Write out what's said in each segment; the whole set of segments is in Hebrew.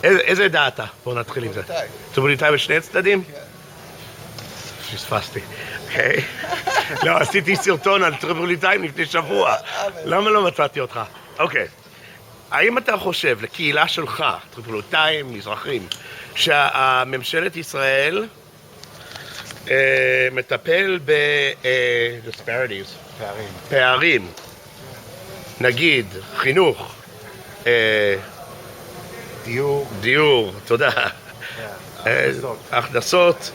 איזה דעתה? בואו נתחיל עם זה. טריפוליטאי בשני הצדדים? כן. פספסתי. אוקיי. לא, עשיתי סרטון על טריפוליטאים לפני שבוע. למה לא מצאתי אותך? אוקיי. האם אתה חושב, לקהילה שלך, טריפוליטאים, מזרחים, שהממשלת ישראל מטפל ב-disparities, פערים, נגיד, חינוך, דיור, תודה, הכנסות,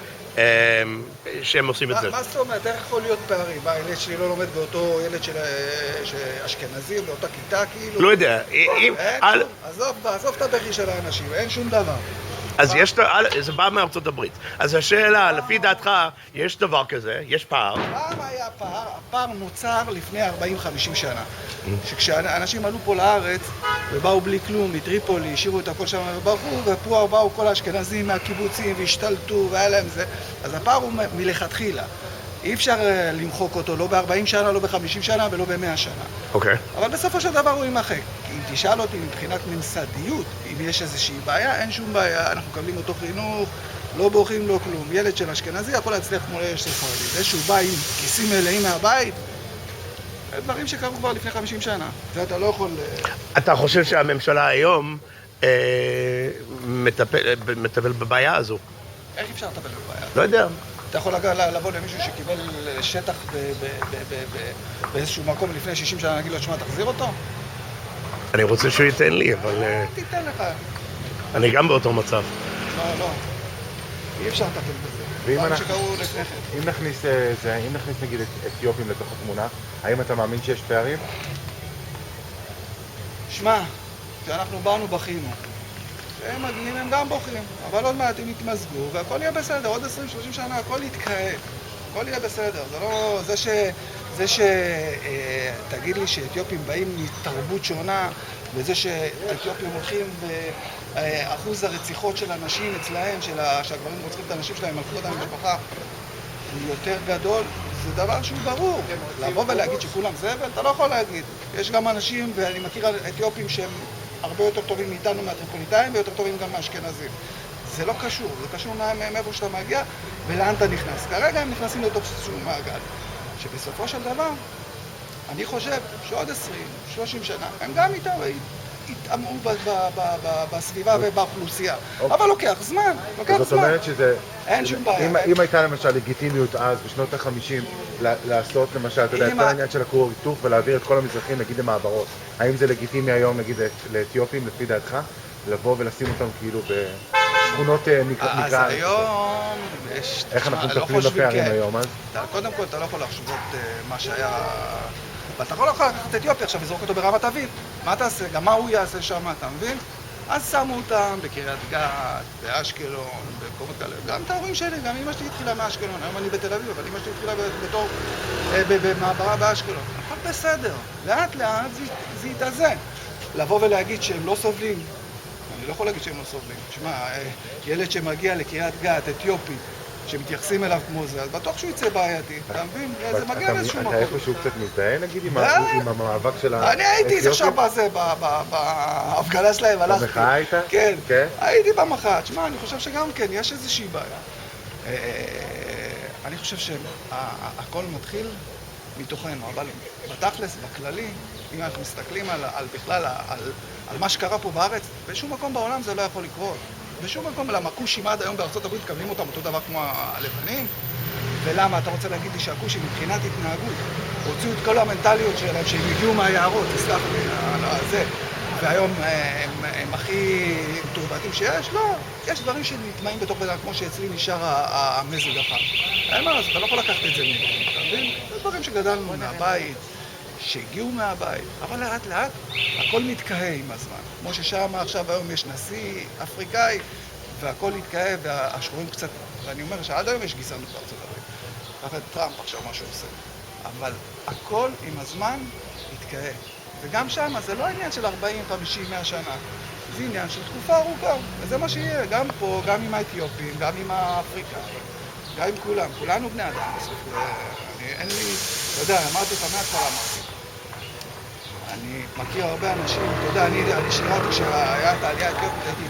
שהם עושים את זה. מה זאת אומרת? איך יכול להיות פערים? מה, הילד שלי לא לומד באותו ילד של אשכנזים, באותה כיתה כאילו? לא יודע. עזוב את הבכי של האנשים, אין שום דבר. אז זה בא מארצות הברית. אז השאלה, לפי דעתך, יש דבר כזה, יש פער. פעם היה פער, הפער נוצר לפני 40-50 שנה. שכשאנשים עלו פה לארץ ובאו בלי כלום, מטריפולי, השאירו את הכל שם וברחו, ופה באו כל האשכנזים מהקיבוצים והשתלטו והיה להם זה, אז הפער הוא מלכתחילה. אי אפשר למחוק אותו, לא ב-40 שנה, לא ב-50 שנה ולא ב-100 שנה. אוקיי. אבל בסופו של דבר הוא יימחק. אם תשאל אותי מבחינת ממסדיות, אם יש איזושהי בעיה, אין שום בעיה, אנחנו מקבלים אותו חינוך, לא בורחים, לא כלום. ילד של אשכנזי יכול להצליח כמו ילד של חרדי. זה שהוא בא עם כיסים מלאים מהבית, דברים שקרו כבר לפני 50 שנה. זה אתה לא יכול... אתה חושב שהממשלה היום מטפל בבעיה הזו? איך אפשר לטפל בבעיה? לא יודע. אתה יכול לבוא למישהו שקיבל שטח באיזשהו מקום לפני 60 שנה, להגיד לו, תשמע, תחזיר אותו? אני רוצה שהוא ייתן לי, אבל... תיתן לך. אני גם באותו מצב. לא. אי אפשר לטפל בזה. דברים שקרו לפני כן. אם נכניס נגיד את אתיופים לתוך התמונה, האם אתה מאמין שיש פערים? שמע, כשאנחנו באנו בכינו. כשהם מגיעים הם גם בוכים, אבל עוד מעט הם יתמזגו והכל יהיה בסדר, עוד 20-30 שנה הכל יתקהה, הכל יהיה בסדר. זה לא... תגיד לי שאתיופים באים מתרבות שונה, וזה שאתיופים הולכים ואחוז הרציחות של אנשים אצלהם, שהגברים רוצחים את האנשים שלהם על כבוד המשפחה, הוא יותר גדול, זה דבר שהוא ברור. לבוא ולהגיד שכולם זבל, אתה לא יכול להגיד. יש גם אנשים, ואני מכיר אתיופים שהם הרבה יותר טובים מאיתנו מהטריפוליטאים ויותר טובים גם מהאשכנזים. זה לא קשור, זה קשור מאיפה שאתה מגיע ולאן אתה נכנס. כרגע הם נכנסים לתוך איזשהו מעגל. שבסופו של דבר, אני חושב שעוד 20-30 שנה, הם גם יתאמו בסביבה ובאוכלוסייה. אבל לוקח זמן, זאת אומרת שזה... אין שום בעיה. אם הייתה למשל לגיטימיות אז, בשנות ה-50, לעשות למשל, אתה יודע, את כל העניין של הכור היתוך ולהעביר את כל המזרחים, נגיד, למעברות. האם זה לגיטימי היום, נגיד, לאתיופים, לפי דעתך, לבוא ולשים אותם כאילו בשכונות נקרא... אז היום יש... איך אנחנו מטפלים בפערים היום, אז? קודם כל, אתה לא יכול לחשבות מה שהיה... ואתה לא יכול לקחת את אתיופיה עכשיו ולזרוק אותו ברמת אביב. מה תעשה? גם מה הוא יעשה שם, אתה מבין? אז שמו אותם בקריית גת, באשקלון, במקומות כאלה. גם את ההורים שלי, גם אמא שלי התחילה מאשקלון. היום אני בתל אביב, אבל אמא שלי התחילה בתור במעברה באשקלון. הכל בסדר. לאט לאט זה יתאזן. לבוא ולהגיד שהם לא סובלים, אני לא יכול להגיד שהם לא סובלים. תשמע, ילד שמגיע לקריית גת, אתיופי, שמתייחסים אליו כמו זה, אז בטוח שהוא יצא בעייתי, אתה מבין? זה מגיע לאיזשהו מקום. אתה איפשהו קצת מזדהה, נגיד, עם המאבק של האתיופים? אני הייתי עכשיו בזה, בהפגנה שלהם, הלכתי. במחאה היית? כן, הייתי במחאה. תשמע, אני חושב שגם כן, יש איזושהי בעיה. אני חושב שהכל מתחיל מתוכנו, אבל בתכלס, בכללי, אם אנחנו מסתכלים בכלל על מה שקרה פה בארץ, בשום מקום בעולם זה לא יכול לקרות. בשום מקום, למה הכושים עד היום בארצות הברית מקבלים אותם אותו דבר כמו הלבנים? ולמה? אתה רוצה להגיד לי שהכושים מבחינת התנהגות הוציאו את כל המנטליות שלהם שהם הגיעו מהיערות, תסלח לי, זה, והיום הם הכי תורבתים שיש? לא, יש דברים שנטמעים בתוך בן אדם, כמו שאצלי נשאר המזוג החם. אין מה, אז אתה לא יכול לקחת את זה ממנו, אתה מבין? זה דברים שגדלנו מהבית, שהגיעו מהבית, אבל לאט לאט הכל מתקהה עם הזמן. כמו ששם עכשיו היום יש נשיא אפריקאי, והכל מתקהה והשחורים קצת, ואני אומר שעד היום יש גזענות בארצות הברית. ככה טראמפ עכשיו מה שהוא עושה. אבל הכל עם הזמן מתקהה. וגם שם זה לא עניין של 40, 50, 100 שנה. זה עניין של תקופה ארוכה. וזה מה שיהיה, גם פה, גם עם האתיופים, גם עם האפריקאים, גם עם כולם. כולנו בני אדם בסוף. אין לי, אתה יודע, אמרתי לך מההתחלה אמרתי. אני מכיר הרבה אנשים, אתה יודע, אני שירתי כשהיה את העלייה האתיופית, הייתי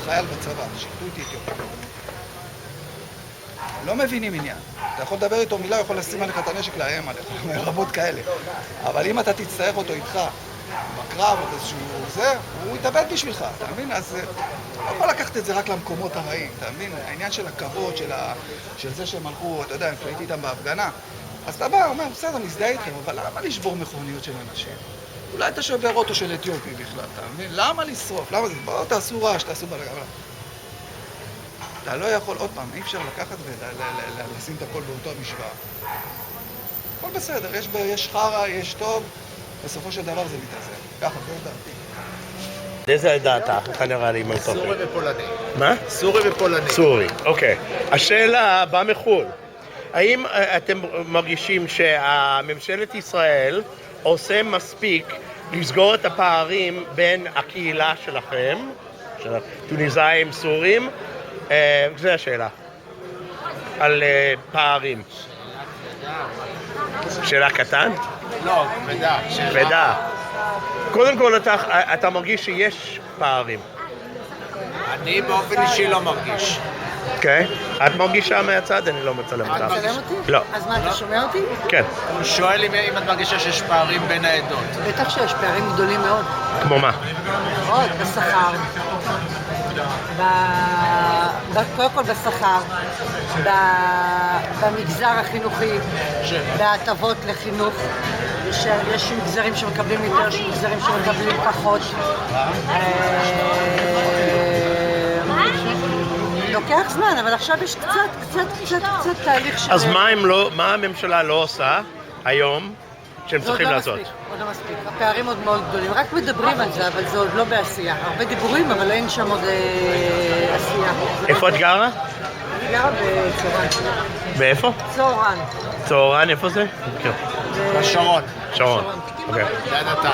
חייל בצבא, שירתו איתי אתיופים. לא מבינים עניין. אתה יכול לדבר איתו מילה, יכול לשים עליך את הנשק לאיים עליך, רבות כאלה. אבל אם אתה תצטרך אותו איתך, בקרב או איזשהו זה, הוא יתאבד בשבילך, אתה מבין? אז לא יכול לקחת את זה רק למקומות הרעים, אתה מבין? העניין של הכבוד, של זה שהם הלכו, אתה יודע, אני הייתי איתם בהפגנה. אז אתה בא, אומר, בסדר, נזדהה איתכם, אבל למה לשבור מכוניות של אנשים? אולי אתה שובר אוטו של אתיופי בכלל, אתה מבין? למה לשרוף? למה זה? בואו תעשו רעש, תעשו בלגן. אתה לא יכול, עוד פעם, אי אפשר לקחת ולשים את הכל באותו המשוואה. הכל בסדר, יש חרא, יש טוב, בסופו של דבר זה מתאזן. ככה, זה דעתי. איזה דעתה? אתה נראה לי מלטופי. סורי ופולני. מה? סורי ופולני. סורי, אוקיי. השאלה באה מחו"ל. האם אתם מרגישים שהממשלת ישראל עושה מספיק לסגור את הפערים בין הקהילה שלכם, של הטוניסאים, סורים? זו השאלה. על פערים. שאלה קטן? לא, כבדה. כבדה. קודם כל אתה מרגיש שיש פערים. אני באופן אישי לא מרגיש. אוקיי? את מרגישה מהצד? אני לא מצלם אותך. אתה מצלם אותי? לא. אז מה, אתה שומע אותי? כן. הוא שואל אם את מרגישה שיש פערים בין העדות. בטח שיש פערים גדולים מאוד. כמו מה? מאוד, בשכר. קודם כל בשכר, במגזר החינוכי, בהטבות לחינוך. יש מגזרים שמקבלים יותר, יש מגזרים שמקבלים פחות. לוקח זמן, אבל עכשיו יש קצת תהליך של... אז מה הממשלה לא עושה היום שהם צריכים לעשות? עוד לא מספיק. הפערים עוד מאוד גדולים. רק מדברים על זה, אבל זה עוד לא בעשייה. הרבה דיבורים, אבל אין שם עוד עשייה. איפה את גרה? אני גרה בצהרן. באיפה? צהרן. צהרן, איפה זה? בשרון. שרון. אוקיי. ליד התא.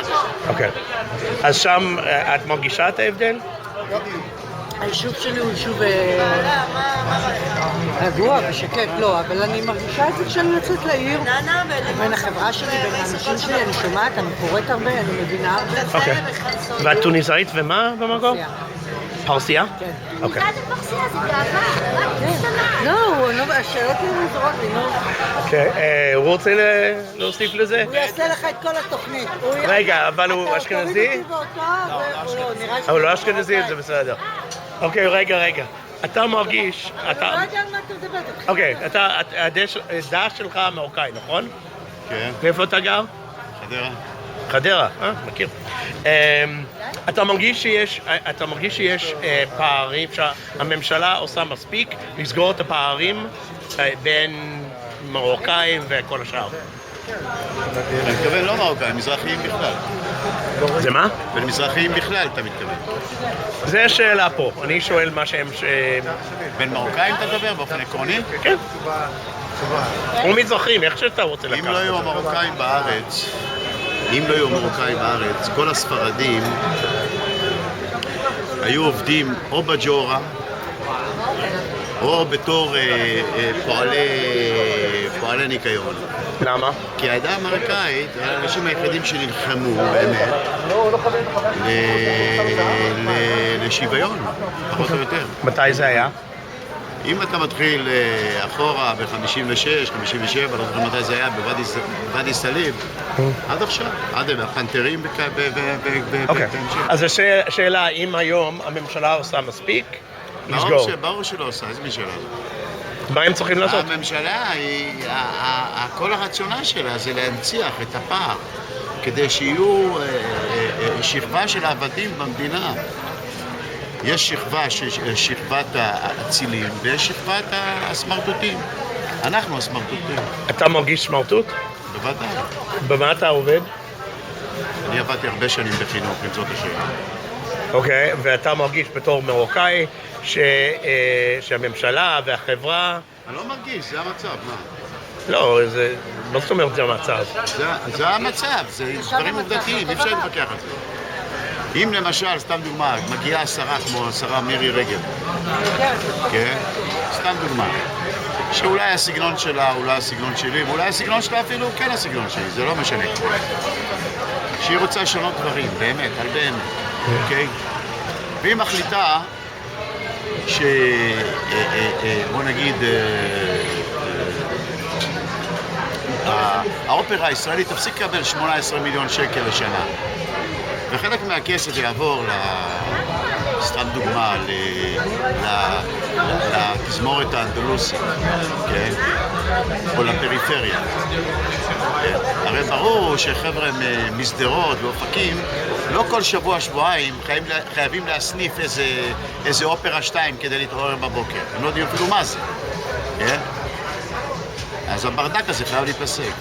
אוקיי. אז שם את מרגישה את ההבדל? היישוב שלי הוא יישוב רגוע ושקט, לא, אבל אני מרגישה את זה כשאני יוצאת לעיר, בין החברה שלי, בין האנשים שלי, אני שומעת, אני קוראת הרבה, אני מבינה הרבה. אוקיי. ואת טוניסאית ומה במקום? פרסייה? כן. אוקיי. פרסייה זה גאווה, לא, השאלות האלה מוזרות לי, נו. אוקיי, הוא רוצה להוסיף לזה? הוא יעשה לך את כל התוכנית. רגע, אבל הוא אשכנזי? הוא לא אשכנזי, זה בסדר. אוקיי, רגע. אתה מרגיש... אתה לא יודע על מה אתה מדבר. אוקיי, הדעה שלך מרוקאי, נכון? כן, ואיפה אתה גר? חדרה. חדרה, מכיר. אתה מרגיש שיש פערים, שהממשלה עושה מספיק לסגור את הפערים בין מרוקאים וכל השאר? אני מתכוון לא מרוקאים, מזרחיים בכלל. זה מה? בין מזרחיים בכלל אתה מתכוון. זה השאלה פה, אני שואל מה שהם... בין מרוקאים אתה מדבר באופן עקרוני? כן. או מזרחים, איך שאתה רוצה לקחת. אם לא היו המרוקאים בארץ, כל הספרדים היו עובדים או בג'ורה, או בתור פועלי ניקיון. למה? כי העדה האמריקאית, האנשים היחידים שנלחמו באמת לשוויון, פחות או יותר. מתי זה היה? אם אתה מתחיל אחורה ב-56, 57, לא זוכר מתי זה היה, בוואדי סאליב, עד עכשיו, עד הפנתרים אוקיי, אז השאלה, אם היום הממשלה עושה מספיק, לסגור. ברור שלא עושה, איזה מי שאלה זאת? מה הם צריכים לעשות? הממשלה, כל הרציונל שלה זה להנציח את הפער, כדי שיהיו שכבה של עבדים במדינה. יש שכבת האצילים ויש שכבת הסמרטוטים. אנחנו הסמרטוטים. אתה מרגיש סמרטוט? בוודאי. במה אתה עובד? אני עבדתי הרבה שנים בחינוך, אם זאת השאלה. אוקיי, ואתה מרגיש בתור מרוקאי שהממשלה והחברה... אני לא מרגיש, זה המצב, מה? לא, לא זאת אומרת זה המצב. זה המצב, זה דברים עובדתיים, אי אפשר להתווכח על זה. אם למשל, סתם דוגמה, מגיעה שרה כמו השרה מירי רגב, כן? סתם דוגמה, שאולי הסגנון שלה, אולי הסגנון שלי, ואולי הסגנון שלה אפילו כן הסגנון שלי, זה לא משנה. שהיא רוצה לשנות דברים, באמת, על באמת, אוקיי? והיא מחליטה בוא נגיד, האופרה הישראלית תפסיק לקבל 18 מיליון שקל לשנה. וחלק מהכסף יעבור, סתם דוגמה, לתזמורת האנדלוסית, כן? או לפריפריה. הרי ברור שחבר'ה מסדרות ואופקים, לא כל שבוע-שבועיים חייבים להסניף איזה אופרה 2 כדי להתעורר בבוקר. הם לא יודעים אפילו מה זה, כן? אז הברדק הזה חייב להיפסק.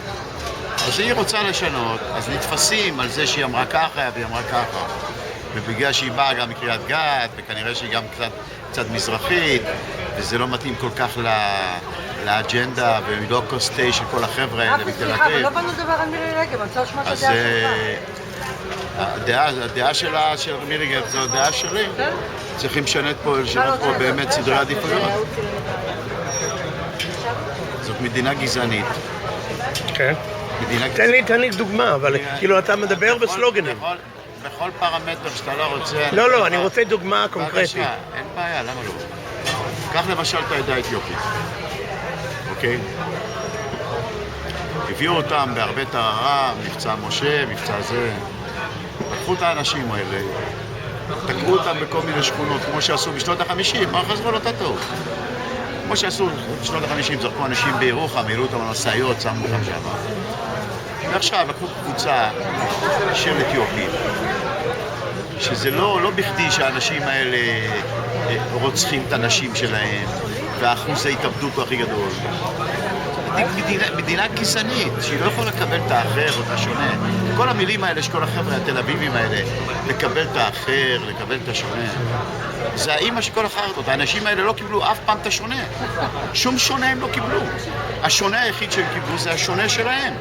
אז היא רוצה לשנות, אז נתפסים על זה שהיא אמרה ככה והיא אמרה ככה. ובגלל שהיא באה גם מקריית גת, וכנראה שהיא גם קצת מזרחית, וזה לא מתאים כל כך לאג'נדה ולא קוסטי של כל החבר'ה האלה בתל אביב. סליחה, אבל לא באנו לדבר על מירי רגב, אני רוצה לשמוע את הדעה שלך. הדעה שלה, של מירי רגב, זו הדעה שלי. צריכים לשנות פה באמת סדרי עדיפויות. זאת מדינה גזענית. כן. תן לי דוגמה, אבל כאילו אתה מדבר בסלוגנים. בכל פרמטר שאתה לא רוצה... לא, אני רוצה דוגמה קונקרטית. אין בעיה, למה לא? קח למשל את העדה האתיופית, אוקיי? הביאו אותם בהרבה טהרה, מבצע משה, מבצע זה. לקחו את האנשים האלה, תקעו אותם בכל מיני שכונות, כמו שעשו בשנות ה-50, מה חזרו לאותה טעות? כמו שעשו בשנות ה-50, זרקו אנשים בירוחם, העלו אותם על משאיות, שמו אותם שם. ועכשיו לקחו קבוצה של אתיופים, שזה לא בכדי שהאנשים האלה רוצחים את הנשים שלהם, והאחוז ההתאבדות הוא הכי גדול. מדינה גזענית, שהיא לא יכולה לקבל את האחר או את השונה. כל המילים האלה שכל החבר'ה התל אביבים האלה, לקבל את האחר, לקבל את השונה, זה האמא שכל החרדות. האנשים האלה לא קיבלו אף פעם את השונה. שום שונה הם לא קיבלו. השונה היחיד שהם קיבלו זה השונה שלהם.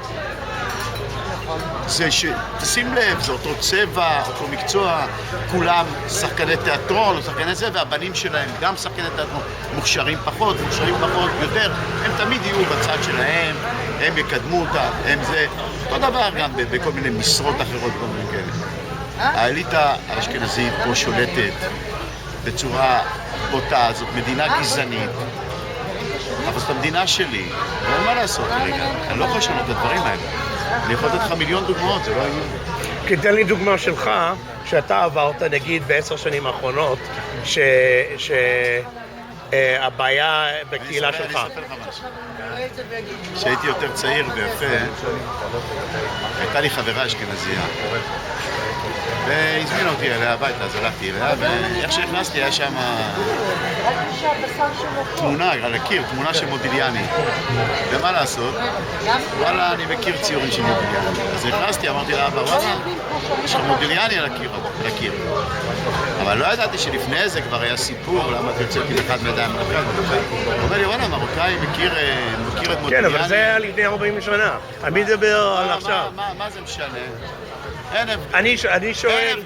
זה תשים לב, זה אותו צבע, אותו מקצוע, כולם שחקני תיאטרון או שחקני זה, והבנים שלהם גם שחקני תיאטרון, מוכשרים פחות יותר, הם תמיד יהיו בצד שלהם, הם יקדמו אותם, הם זה, אותו דבר גם בכל מיני משרות אחרות, כל מיני כאלה. האליטה האשכנזית פה שולטת בצורה בוטה, זאת מדינה גזענית, אבל זאת המדינה שלי, ואין מה לעשות רגע, אני לא יכול לשנות את הדברים האלה. אני יכול לתת לך מיליון דוגמאות, זה לא יהיה. כי תן לי דוגמה שלך, שאתה עברת, נגיד, ב10 שנים האחרונות, שהבעיה בקהילה שלך. אני אספר לך משהו. כשהייתי יותר צעיר ויפה, הייתה לי חברה אשכנזייה. והזמינה אותי אליה הביתה, אז הלכתי אליה, ואיך שהכנסתי היה שם תמונה על הקיר, תמונה של מודיליאני. ומה לעשות? וואלה, אני מכיר ציורים של מודיליאני. אז נכנסתי, אמרתי לאבא, וואלה, יש לך מודיליאני על הקיר. אבל לא ידעתי שלפני זה כבר היה סיפור, למה אתה יוצא כאילו אחד מידיים מרוקאי. הוא אומר לי, וואלה, מרוקאי מכיר את מודיליאני. כן, אבל זה היה לפני 40 שנה. אני מדבר על עכשיו. מה זה משנה? אני שואל,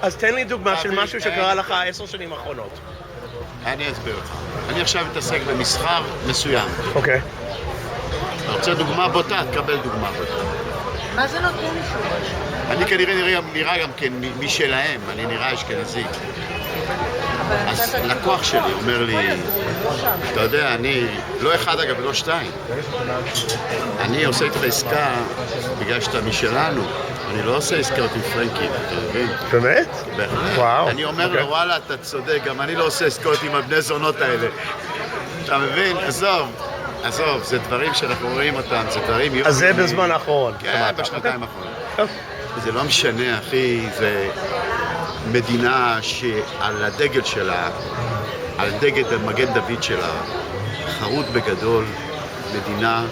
אז תן לי דוגמה של משהו שקרה לך 10 שנים האחרונות. אני אסביר לך. אני עכשיו מתעסק במסחר מסוים. אוקיי. אתה רוצה דוגמה בוטה? תקבל דוגמה בוטה. מה זה נותן משהו? אני כנראה נראה גם כן משלהם, אני נראה אשכנזי. אז לקוח שלי אומר לי, אתה יודע, אני, לא אחד אגב, ולא שתיים. אני עושה איתך עסקה בגלל שאתה משלנו. אני לא עושה עסקאות עם פרנקים, אתה מבין? באמת? וואו. אני אומר לו, וואלה, אתה צודק, גם אני לא עושה עסקאות עם הבני זונות האלה. אתה מבין? עזוב, זה דברים שאנחנו רואים אותם, זה דברים... אז זה בזמן האחרון. כן, בשנתיים האחרונות. זה לא משנה, אחי, זה מדינה שעל הדגל שלה, על דגל מגן דוד שלה, חרוט בגדול, מדינה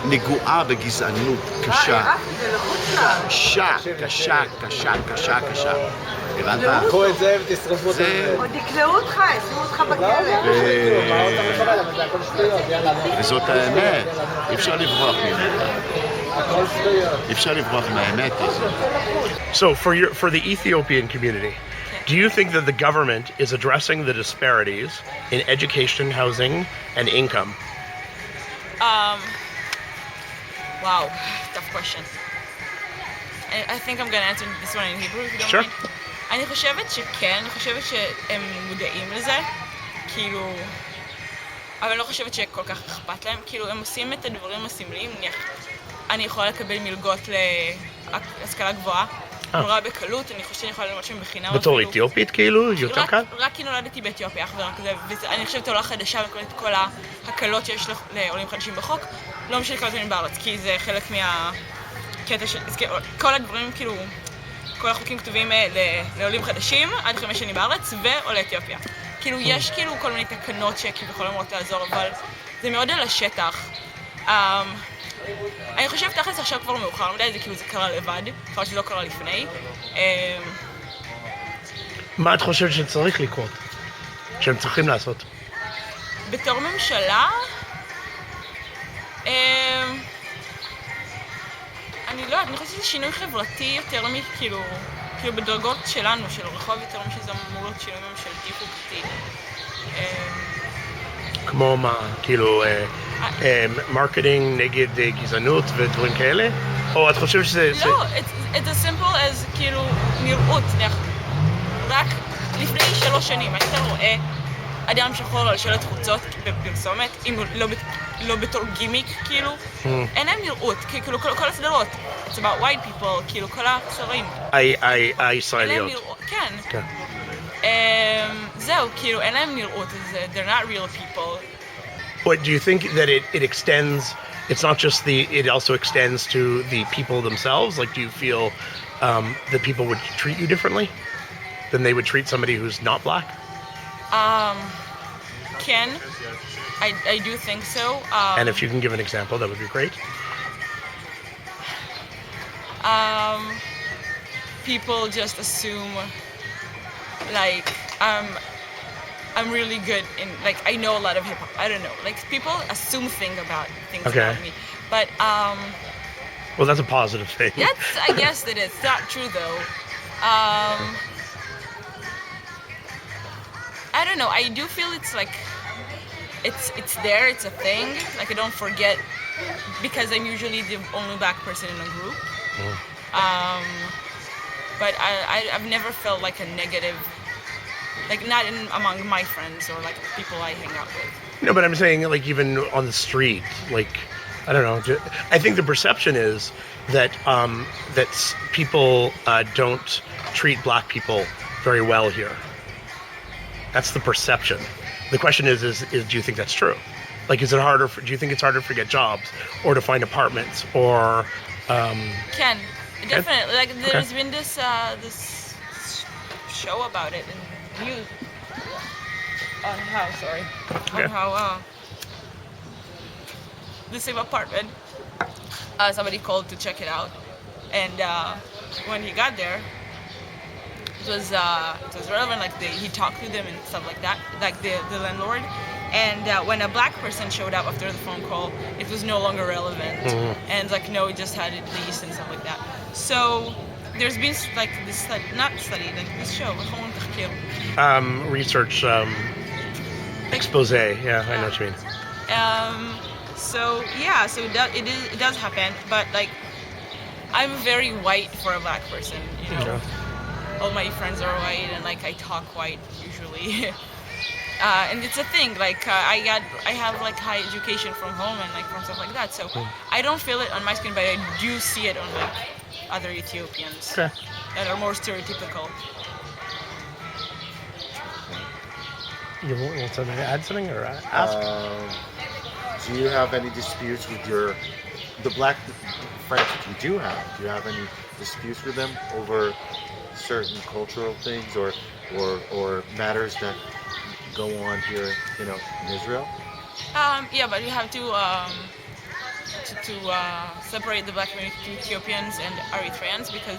נגועה בגזענות קשה. קשה. הבנת? קחו את זה ותשרפו את זה. עוד יקלעו אותך, ישימו אותך בכלא. וזאת האמת, אי אפשר לברוח ממנה. אי אפשר לברוח מהאמת הזאת. So for the Ethiopian community, do you think that the government is addressing the disparities in education, housing, and income? Wow, tough question. I think I'm gonna answer this one in Hebrew if you don't Sure. mind. אני חושבת שכן, אני חושבת שהם מודעים לזה, כאילו... אבל אני לא חושבת שכל כך אכפת להם, כאילו הם עושים את הדברים הסמליים, אני יכולה לקבל מלגות להשכלה גבוהה, נורא בקלות, אני חושבת שאני יכולה ללמוד שם בחינם. בתור אתיופית כאילו? יותר קל? רק כי נולדתי באתיופיה, אך ורק זה, ואני חושבת עולה חדשה וכוללת את כל ההקלות שיש לעולים חדשים בחוק, לא משנה כמה זמנים בארץ, כי זה חלק מהקטע של... כל הדברים, כאילו, כל החוקים כתובים לעולים חדשים עד 5 שנים בארץ ועולי אתיופיה. כאילו, יש כאילו כל מיני תקנות שכביכול אמורות לעזור, אבל זה מאוד על השטח. אני חושבת תכלס עכשיו כבר מאוחר מדי, זה כאילו זה קרה לבד, כבר שזה לא קרה לפני. מה את חושבת שצריך לקרות? שהם צריכים לעשות? בתור ממשלה, אני לא יודעת, אני חושבת שזה שינוי חברתי יותר מכאילו, כאילו בדרגות שלנו, של רחוב יותר משזה אמור להיות שינוי ממשלתי חוקתי. כמו מה? כאילו, מרקטינג נגד גזענות ודברים כאלה? או את חושבת שזה... לא, it's as simple as כאילו נראות, רק לפני 3 שנים היית רואה אדם שחור על שלט חוצות בפרסומת, אם לא בתור גימיק, כאילו, אין להם נראות, כאילו כל הסדרות, it's about white people, כאילו כל הסרטים. הישראליות. כן. זהו, כאילו אין להם נראות, they're not real people. What do you think that it extends? It's not just it also extends to the people themselves. Like, do you feel that people would treat you differently than they would treat somebody who's not black? Ken, I do think so. And if you can give an example, that would be great. People just assume, like, I'm really good in, like, I know a lot of hip-hop. I don't know. Like, people assume things about me. But, well, that's a positive thing. I guess it is. It's not true, though. I don't know. I do feel it's like, it's there, it's a thing. Like, I don't forget, because I'm usually the only black person in a group. But I've never felt like a negative, like not among my friends or like people I hang out with. No, but I'm saying like even on the street, like, I don't know. I think the perception is that people don't treat black people very well here. That's the perception. The question is do you think that's true? Like, do you think it's harder to get jobs or to find apartments or... Ken, definitely. Like, there's been this show about it in news on how the same apartment, somebody called to check it out, and when he got there, it was relevant. Like he talked to them and stuff like that, like the landlord. And when a black person showed up after the phone call, it was no longer relevant. And like, no, he just had it leased and stuff like that. So there's been like this like this show. Research, expose. Yeah, I know what you mean. So yeah, so it does happen. But like, I'm very white for a black person, you know. Yeah. All my friends are white, and like I talk white usually. And it's a thing, like I have like high education from home and like from stuff like that, so I don't feel it on my skin, but I do see it on like other Ethiopians that are more stereotypical. You want to add something or ask? Do you have any disputes with the black friends that you do have? Do you have any disputes with them over certain cultural things or matters that go on here, you know, in Israel? Yeah, but you have to separate the black community to Ethiopians and Eritreans because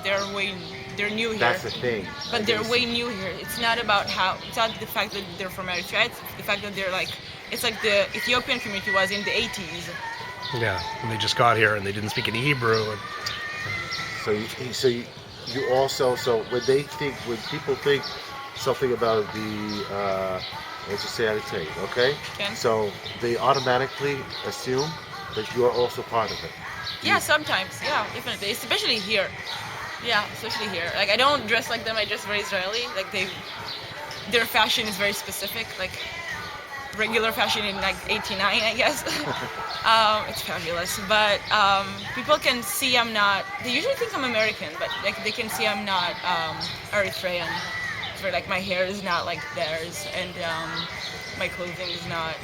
they're new here. That's the thing. But they're way new here. It's not the fact that they're from Eritrea. It's the fact that they're like, it's like the Ethiopian community was in the 80s. Yeah, and they just got here and they didn't speak any Hebrew. So you also, so when people think something about the, let's just say Eritrea, okay? So they automatically assume that you are also part of it. Yeah, sometimes, yeah, definitely, especially here. Yeah, especially here. Like I don't dress like them. I dress very Israeli. Like their fashion is very specific. Like regular fashion in like '89, I guess. It's fabulous. But people can see I'm not. They usually think I'm American, but like they can see I'm not Eritrean. For like my hair is not like theirs, and my clothing is not.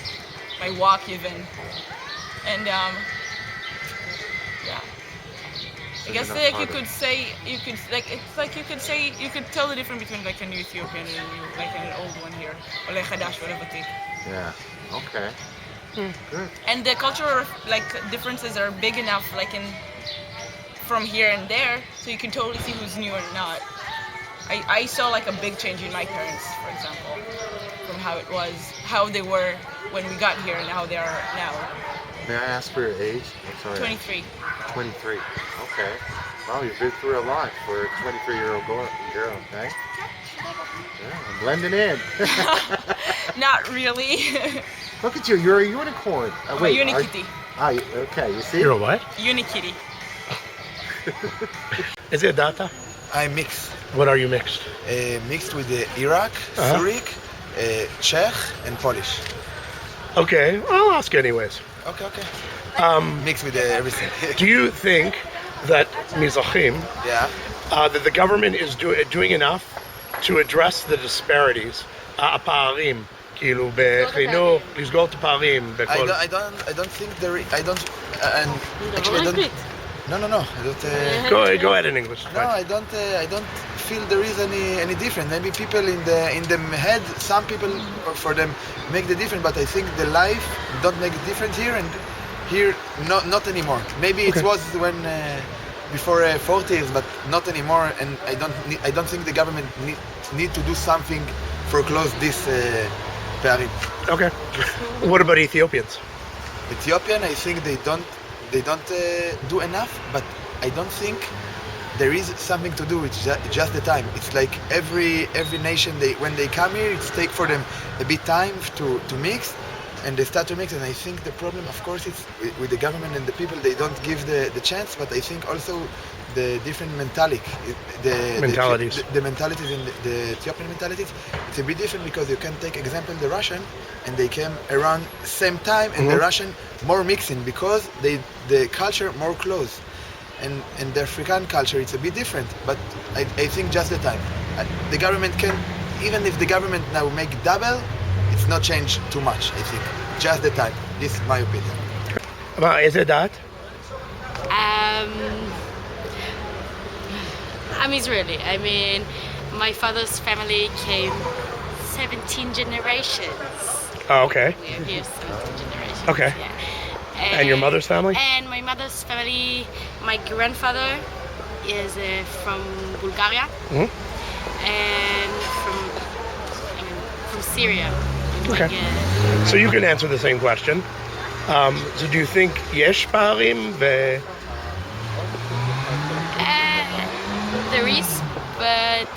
My walk even, and yeah. I guess like you could say it's like you could say you could tell the difference between like a new Ethiopian and like an old one here, or like Hadash or Vatik. Yeah. Okay. Good. And the cultural like differences are big enough, like in from here and there, so you can totally see who's new or not. I saw like a big change in my parents, for example, from how they were when we got here and how they are now. May I ask for your age? I'm sorry. 23. 23. Okay. Wow, you've been through a lot for a 23-year-old girl, okay? Yeah, I'm blending in. Not really. Look at you, you're a unicorn. I'm a unikitty. Okay, you see? You're a what? Unikitty. Is it data? I'm mixed. What are you mixed? Mixed with the Iraq, Zurich, Czech, and Polish. Okay, I'll ask anyways. Okay. Um, Mixed with everything. do you think that Mizrahim, Yeah. that the government is doing enough to address the disparities, הפערים, כאילו בחינוך, לסגור את הפערים בכל... I don't think there. I don't. And actually, I don't. No. I don't. Go ahead in English. No, I don't feel there is any difference. Maybe people in the head, some people for them make the difference, but I think the life don't make a difference here, and here not anymore. Maybe it was when before 40 years, but not anymore. And I don't think the government need to do something for close this פערים. Okay. What about Ethiopians? Ethiopian, I think they don't do enough, but I don't think there is something to do. It's just the time. It's like every nation, when they come here, it's take for them a bit time to mix, and they start to mix. And I think the problem, of course, it's with the government and the people. They don't give the chance, but I think also the different mentalities. The mentalities in the Ethiopian mentalities, it's a bit different because you can take example the Russian, and they came around same time, and the Russian more mixing because the culture more close, and the African culture it's a bit different. But I think just the time, the government can, even if the government now make double, it's not change too much. I think just the time. This is my opinion. Is it that? I'm Israeli. I mean, my father's family came 17 generations. Oh, okay. We are here 17 generations. Okay. Yeah. And your mother's family? And my mother's family, my grandfather is from Bulgaria and from Syria. Okay. So you can answer the same question. So do you think יש פערים? There is, but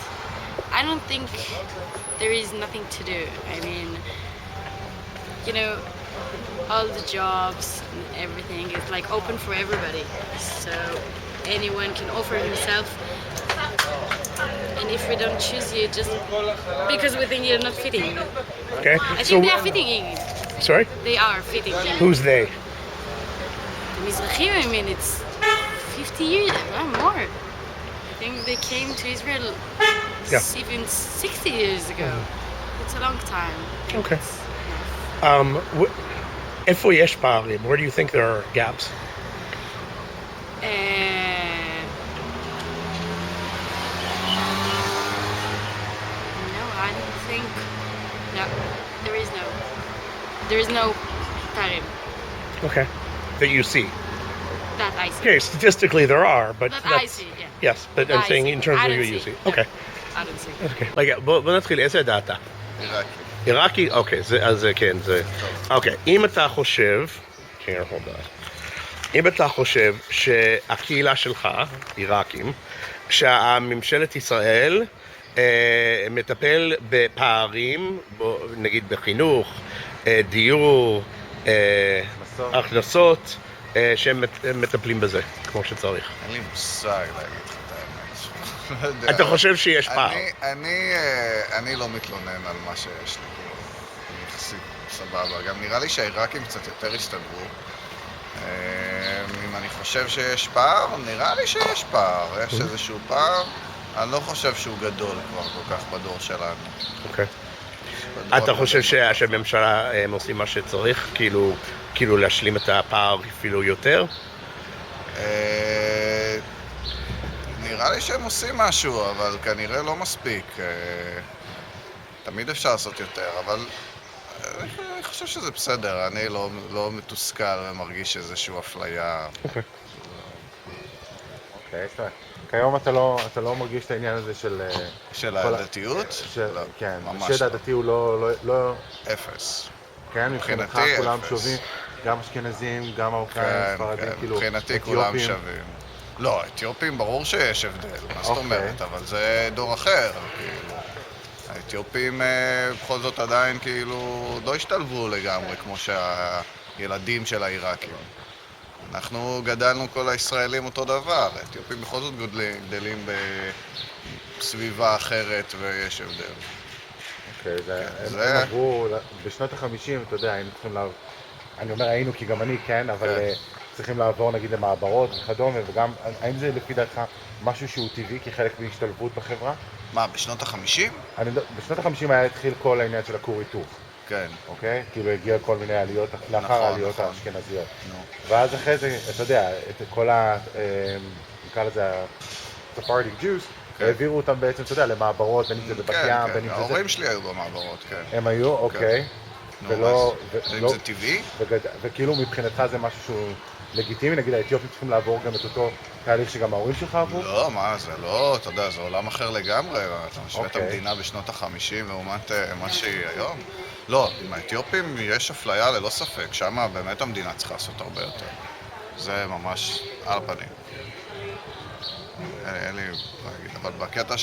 I don't think there is nothing to do. I mean, you know, all the jobs and everything is like open for everybody. So anyone can offer himself. And if we don't choose you just because we think you're not fitting. Okay. I think they are fitting in. Sorry? They are fitting in. Who's they? The Mizrahim, I mean, it's 50 years, more. I think they came to Israel even 60 years ago. It's a long time. Okay. איפה יש פערים? Where do you think there are gaps? No, I don't think. No, there is no parim Okay. That you see. that I see. Okay, statistically there are, but That I see, yeah. Yes, but I'm I saying see. in terms I of don't you see. see. No. Okay. I don't see. רגע, בוא נתחיל, איזה דאטה? עיראקי? אוקיי, אז כן, זה... אוקיי, אם אתה חושב... אם אתה חושב שהקהילה שלך, עיראקים, שהממשלת ישראל מטפל בפערים, נגיד בחינוך, דיור, הכנסות, שהם מטפלים בזה, כמו שצריך. אין לי מושג להגיד לך את האמת. לא יודע. אתה חושב שיש פער? אני לא מתלונן על מה שיש לי, כאילו, יחסית סבבה. גם נראה לי שהעיראקים קצת יותר הסתדרו. אם אני חושב שיש פער, נראה לי שיש פער. יש איזשהו פער, אני לא חושב שהוא גדול כבר כל כך בדור שלנו. אוקיי. אתה חושב שהממשלה הם עושים מה שצריך? כאילו להשלים את הפער אפילו יותר? נראה לי שהם עושים משהו, אבל כנראה לא מספיק. תמיד אפשר לעשות יותר, אבל אני חושב שזה בסדר. אני לא מתוסכל ומרגיש איזושהי אפליה. אוקיי, כיום אתה לא מרגיש את העניין הזה של הדתיות? כן, ממש השד הדתי הוא לא... אפס. כן, מבחינתך כולם שווים, גם אשכנזים, גם מרוקאים, ספרדים, כאילו, מבחינתי כולם שווים. לא, אתיופים ברור שיש הבדל, מה זאת אומרת, אבל זה דור אחר, כאילו. האתיופים בכל זאת עדיין כאילו לא השתלבו לגמרי כמו שהילדים של העיראקים. אנחנו גדלנו כל הישראלים אותו דבר, האתיופים בכל זאת גדלים בסביבה אחרת ויש הבדל. אוקיי, הם עברו, בשנות ה-50, אתה יודע, היינו צריכים לעבור, אני אומר היינו כי גם אני כן, אבל צריכים לעבור נגיד למעברות וכדומה, וגם, האם זה לפי דעתך משהו שהוא טבעי כחלק מהשתלבות בחברה? מה, בשנות ה-50? בשנות ה-50 היה התחיל כל העניין של הכור היתוך. כן. אוקיי? כאילו הגיע כל מיני עליות, לאחר העליות האשכנזיות. ואז אחרי זה, אתה יודע, את כל נקרא לזה Sephardic Jews, העבירו אותם בעצם, אתה יודע, למעברות, בין אם זה בבת ים, בין אם זה... ההורים שלי היו במעברות, כן. הם היו? אוקיי. אם זה טבעי? וכאילו מבחינתך זה משהו שהוא לגיטימי, נגיד האתיופים צריכים לעבור גם את אותו תהליך שגם ההורים שלך עברו? לא, מה זה לא, אתה יודע, זה עולם אחר לגמרי, אתה משווה את המדינה בשנות ה-50 לעומת מה שהיא היום. לא, עם האתיופים יש אפליה ללא ספק, שם באמת המדינה צריכה לעשות הרבה יותר. זה ממש על הפנים. אין לי להגיד, אבל בקטע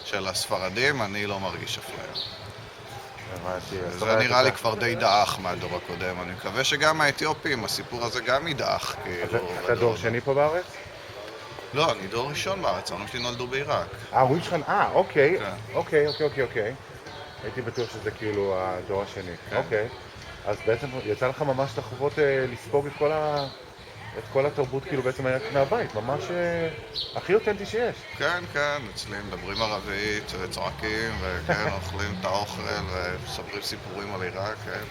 של הספרדים אני לא מרגיש אפליה. זה נראה לי כבר די דאח מהדור הקודם, אני מקווה שגם האתיופים, הסיפור הזה גם ידאח. אתה דור שני פה בארץ? לא, אני דור ראשון בארץ, ההורים שלי נולדו בעיראק. ההורים שלך, אוקיי. הייתי בטוח שזה כאילו הדור השני. אוקיי. אז בעצם יצא לך ממש את החובות לספוג את כל התרבות כאילו בעצם היה מהבית, ממש הכי אותנטי שיש. כן, אצלי מדברים ערבית וצועקים וכן, אוכלים את האוכל ומספרים סיפורים על עיראק, כן.